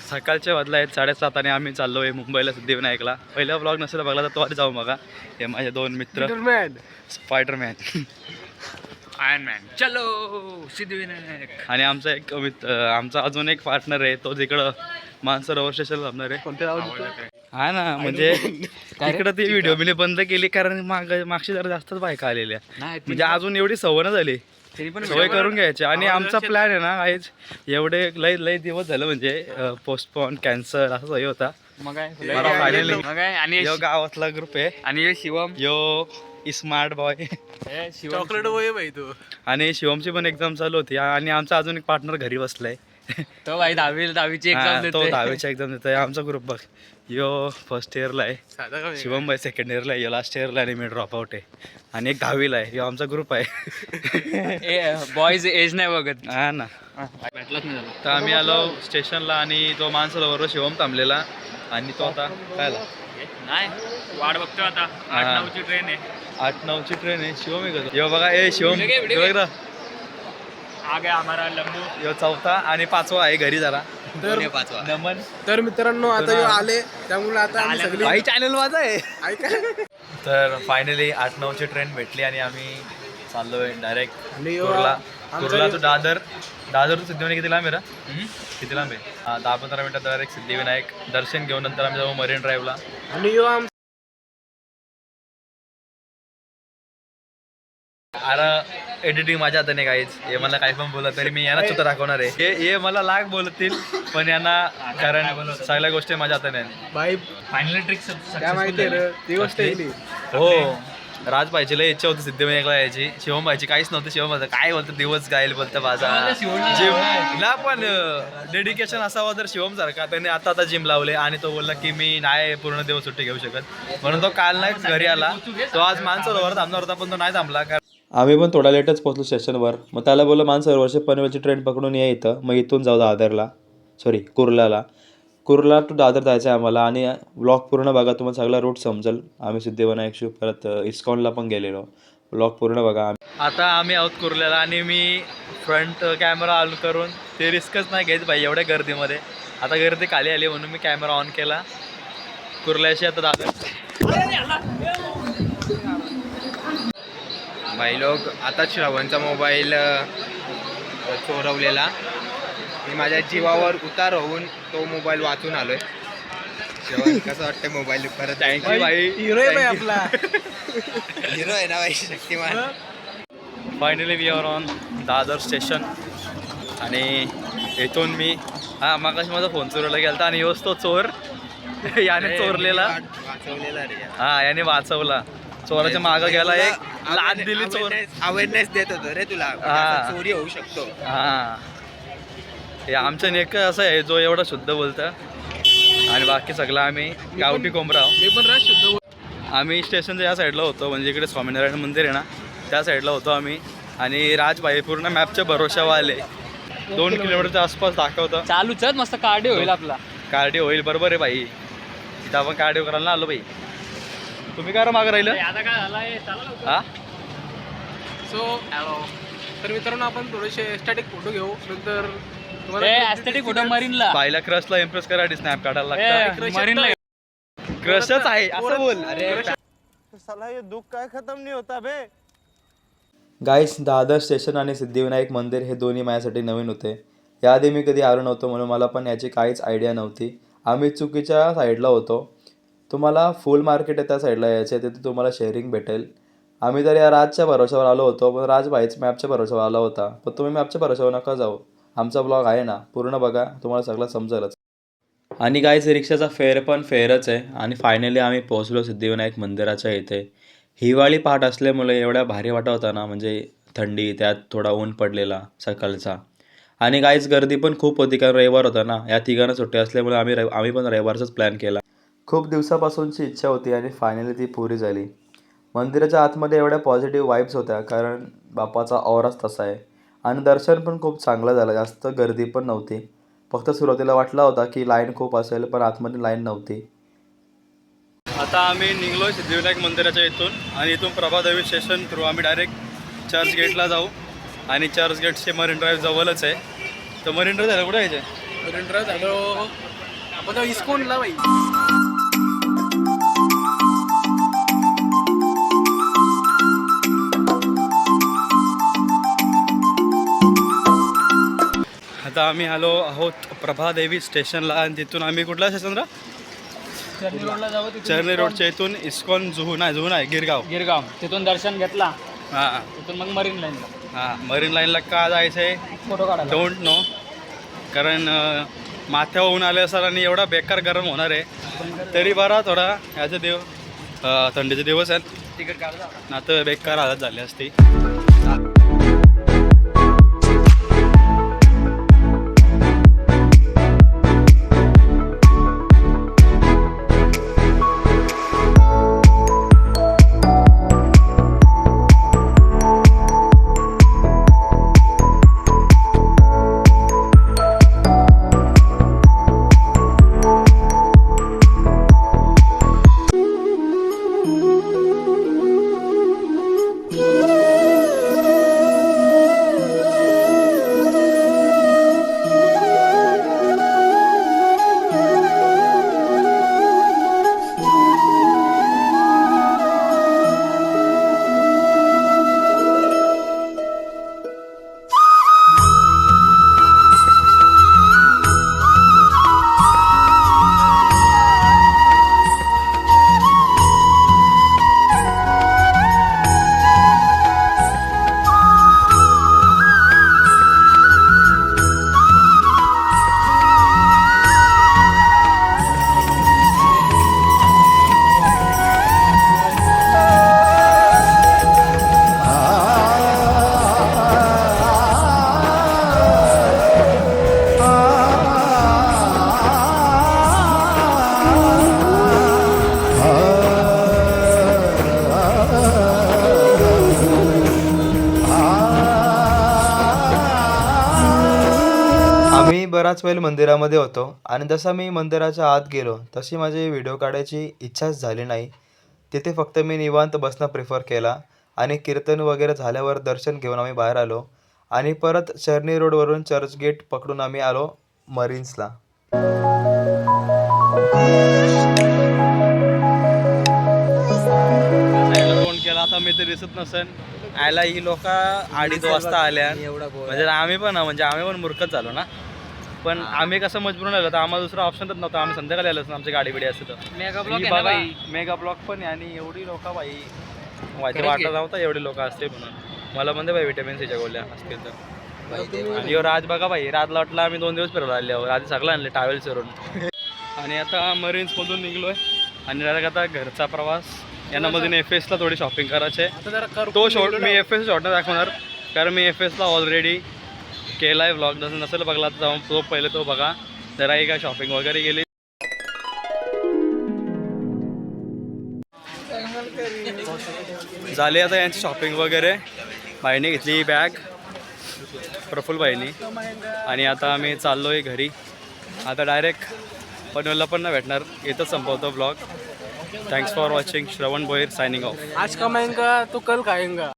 सकाळचे वाजला आहेत 7:30 आणि आम्ही चाललो आहे मुंबईला सिद्धिविनायकला. पहिला ब्लॉग नसेल बघला तर तो आधी जाऊ बघा. हे माझे दोन मित्र स्पायडरमॅन आयर्न मॅन चलो सिद्धिविनायक. आणि आमचा एक आमचा अजून एक पार्टनर आहे तो तिकडं मानसरोवर स्टेशन थांबणार आहे. हा ना म्हणजे तिकडं ती व्हिडिओ मी बंद केली कारण मागची जरा जास्तच बायका आलेल्या म्हणजे अजून एवढी सवय झाली सवय करून घ्यायची. आणि आमचा प्लॅन आहे ना काहीच एवढे लय दिवस झालं म्हणजे पोस्टपोन कॅन्सल असं हे होता. फायनली यो गावातला ग्रुप आहे आणि शिवम यो स्मार्ट बॉय चॉकलेट बॉय भाई तू. आणि शिवमची पण एक्झाम चालू होती आणि आमचा अजून एक पार्टनर घरी बसलाय तो भाई दहावीची एक्झाम तो 10वीची एक्झाम देतोय. आमचा ग्रुप बघ यो फर्स्ट इयरला आहे शिवम भाई सेकंड इयरला आहे यो लास्ट इयरला आणि मी ड्रॉप आउट आहे आणि एक 10वीला आहे. यो आमचा ग्रुप आहे बॉयज एज नाही बघत. हा ना. भेटलाच नाही झाला तर आम्ही आलो स्टेशनला आणि तो मानसरोवर शिवम थांबलेला आणि तो आता काय नाही वाट बघतो आता. 8-9ची ट्रेन आहे. 8-9ची ट्रेन आहे. शिवम आहे का यो बघा ए शिवम आगे हमारा लंबू यो 4था आणि 5वा आहे घरी जरा. तर 5वा नमन. तर मित्रांनो आता आले त्यामुळे आता आम्ही सगळी काही चॅनल माझा आहे ऐका. तर फायनली 8-9ची ट्रेन भेटली आणि आम्ही चाललोय डायरेक्ट आणि कुर्ला टू दादर. दादर टू सिद्धिविनायक किती लांब आहे रा किती लांब आहे 10-15 मिनिटात डायरेक्ट सिद्धिविनायक दर्शन घेऊन नंतर आम्ही जाऊ मरीन ड्राईव्हला. आणि अरे एडिटिंग माझ्या हाताने काहीच हे मला काही पण बोलत तरी मी यांना सुद्धा दाखवणार आहे. हे मला लाग बोलतील पण यांना कारण सगळ्या गोष्टी माझ्या हाताने आहेत. बाई फायनल ट्रिक्स काय माहिती रे ती गोष्ट आहे. हो राज भाईची लय इच्छा होती सिद्धिविनायकला यायची. शिवम भाईची काहीच नव्हती. शिवम भाई काय बोलतं दिवस गाईल बोलतं माझा जिमला पण डेडिकेशन असावं जर शिवम सारखा. त्याने आता जिम लावले आणि तो बोलला की मी नाही पूर्ण दिवस सुट्टी घेऊ शकत म्हणून तो काल नाही घरी आला. तो आज मानसरोवर थांबणार होता पण तो नाही थांबला. आम्ही पण थोडा लेटच पोहोचलो स्टेशनवर. मग त्याला बोललं मानसरोवरच्या पनवेलची ट्रेन पकडून ये इथं मग इथून जाऊ दादरला कुर्ला टू दादर जायचं आहे आम्हाला. आणि ब्लॉग पूर्ण बघा तुम्हाला सगळा रूट समजेल. आम्ही सिद्धिविनायक शिव परत इस्कॉनला पण गेलेलो. ब्लॉग पूर्ण बघा. आता आम्ही आहोत कुर्ल्याला आणि मी फ्रंट कॅमेरा ऑन करून ते रिस्कच नाही घेत भाई एवढ्या गर्दीमध्ये. आता गर्दी खाली आली म्हणून मी कॅमेरा ऑन केला. कुर्ल्याशी आता दादर भाई लोक आता श्रवणचा मोबाईल चोरवलेला. मी माझ्या जीवावर उतार होऊन तो मोबाईल वाचून आलोय. श्रवण कसं वाटतं मोबाईल परत? थँक्यू भाई. हिरो आहे आपला हिरो आहे ना भाई Shaktimaan. Finally we are on Dadar station आणि इथून मी मागाशी माझा फोन चोरला गेला आणि योच तो चोर याने चोरलेला वाचवलेला रे. याने वाचवला. चोराच्या मागं गेला एक लाद दिली चोर. अवेअरनेस देत होतो रे तुला चोरी होऊ शकतो. हे आमचं नेक असं आहे जो एवढा शुद्ध बोलतं आणि बाकी सगळं आम्ही गावठी कोंबरा. मी पण राज शुद्ध. आम्ही स्टेशनच्या या साईडला होतो म्हणजे इकडे स्वामीनारायण मंदिर आहे ना त्या साईडला होतो आम्ही. आणि राजभाई पूर्ण मॅपच्या भरोशावर आले. 2 किलोमीटरच्या आसपास दाखवतं. चालूच मस्त कार्डिओ होईल आपला. कार्डिओ होईल बरोबर आहे भाई. तिथं आपण कार्डिओ करायला ना आलो भाई. तुम्ही काय मागं राहिलं आता काय झालंय हा. तर मित्रांनो आपण थोडेसे स्टॅटिक फोटो घेऊ नंतर ॲस्थेटिक फोटो मरीनला बायला क्रशला इम्प्रेस करायसाठी स्नॅप काढायला लागतं. मरीनला क्रशच आहे असं बोल. साला ये दुःख काय खतम नाही होता बे. गाईस दादर स्टेशन आणि सिद्धिविनायक मंदिर हे दोन्ही माझ्यासाठी नवीन होते. याआधी मी कधी आलो नव्हतो म्हणून मला पण याची काहीच आयडिया नव्हती. आम्ही चुकीच्या साईडला होतो. तुम्हाला फुल मार्केट आहे त्या साईडला यायचे तिथे तुम्हाला शेअरिंग भेटेल. आम्ही तर या राजच्या भरोशावर आलो होतो पण राजभाईच मॅपच्या भरोशावर आला होता. पण तुम्ही मॅपच्या भरोशावर नका जाऊ. आमचा ब्लॉग आहे ना पूर्ण बघा तुम्हाला सगळं समजेलच. आणि गाईस रिक्षाचा फेअर पण फेअरच आहे. आणि फायनली आम्ही पोहोचलो सिद्धिविनायक मंदिराच्या इथे. हिवाळी पहाट असल्यामुळे एवढ्या भारी वाटत होता ना म्हणजे थंडी त्यात थोडा ऊन पडलेला सकाळचा. आणि गाईस गर्दी पण खूप होती कारण रविवार होता ना. या तिघांना सुट्टी असल्यामुळे आम्ही पण रविवारचाच प्लॅन केला. खूप दिवसापासूनची इच्छा होती आणि फायनली ती पुरी झाली. मंदिराच्या आतमध्ये एवढ्या पॉझिटिव्ह वाईब्स होत्या कारण बाप्पाचा ऑराच तसा आहे. आणि दर्शन पण खूप चांगलं झालं. जास्त गर्दी पण नव्हती. फक्त सुरुवातीला वाटला होता की लाईन खूप असेल पण आतमध्ये लाईन नव्हती. आता आम्ही निघलो सिद्धिविनायक मंदिराच्या इथून आणि इथून प्रभादेवी स्टेशन थ्रू आम्ही डायरेक्ट चर्च गेटला जाऊ आणि चर्च गेटचे मरीन ड्राईव्ह जवळच आहे. तर मरीन ड्राईव्ह झालं कुठे यायचे रेंड्रा झालो आपण जाऊ इस्कॉनला बाई. आता आम्ही आलो आहोत प्रभादेवी स्टेशनला आणि तिथून आम्ही कुठला स्टेशनला चर्नी रोडला जाऊ चर्नी रोडच्या इथून इस्कॉन जुहू नाही गिरगाव गिरगाव तिथून दर्शन घेतला हां तिथून मग मरीन लाईनला हां मरीन लाईनला का जायचं आहे फोटो काढायला. Don't know. कारण माथ्यावर ऊन आले असणार आणि एवढा बेकार गरम होणार आहे. तरी बरा थोडा ह्याचे थंडीचे दिवस आहेत तिकीट काढला. ना तर बेकार हालत झाली असती. आम्ही बराच वेळ मंदिरामध्ये होतो आणि जसा मी मंदिराच्या आत गेलो तशी माझी व्हिडिओ काढायची इच्छाच झाली नाही. तिथे फक्त मी निवांत बसणं प्रिफर केला आणि कीर्तन वगैरे झाल्यावर दर्शन घेऊन आम्ही बाहेर आलो आणि परत चर्नी रोडवरून चर्चगेट पकडून आम्ही आलो मरीन्सला. फोन केला आता मी ते दिसत नसेल आयला ही लोक 2:30 वाजता आल्या म्हणजे आम्ही पण मूर्खच झालो ना. पण आम्ही कसं मजबूर आलो तर आम्हाला दुसरा ऑप्शनच नव्हता. आम्ही संध्याकाळी आलोच ना आमची गाडी बिडी असते तर मेगा ब्लॉक आहे ना बाई. मेगा ब्लॉक पण आहे आणि एवढी लोक बाई वाटत नव्हता एवढे लोक असते म्हणून. मला म्हणते बाई विटॅमिन सीच्या गोळ्या असतील तर. आणि राज बघा बाई राजला वाटलं आम्ही 2 दिवस फिरवला आल्यावर आधी सगळं आणले ट्रॅव्हल करून. आणि आता मरीन्समधून निघलोय आणि डायरेक्ट आता घरचा प्रवास यांना मध्ये FSला थोडी शॉपिंग करायची आहे. तो शॉर्ट मी FS शॉर्ट नाही दाखवणार कारण मी FSला ऑलरेडी केला आहे व्लॉग. जसं नसेल बघला तर जाऊन तो पहिले तो बघा. जराही काय शॉपिंग वगैरे गेली. झाली आता यांची शॉपिंग वगैरे. बाईने घेतली बॅग प्रफुल्ल बाईनी आणि आता आम्ही चाललो आहे घरी. आता डायरेक्ट पनवेलला पण नाही भेटणार. इथंच संपवतो ब्लॉग. Thanks for watching. श्रवण भोईर सायनिंग ऑफ. आज कमाएंगा तो कल खाएंगा.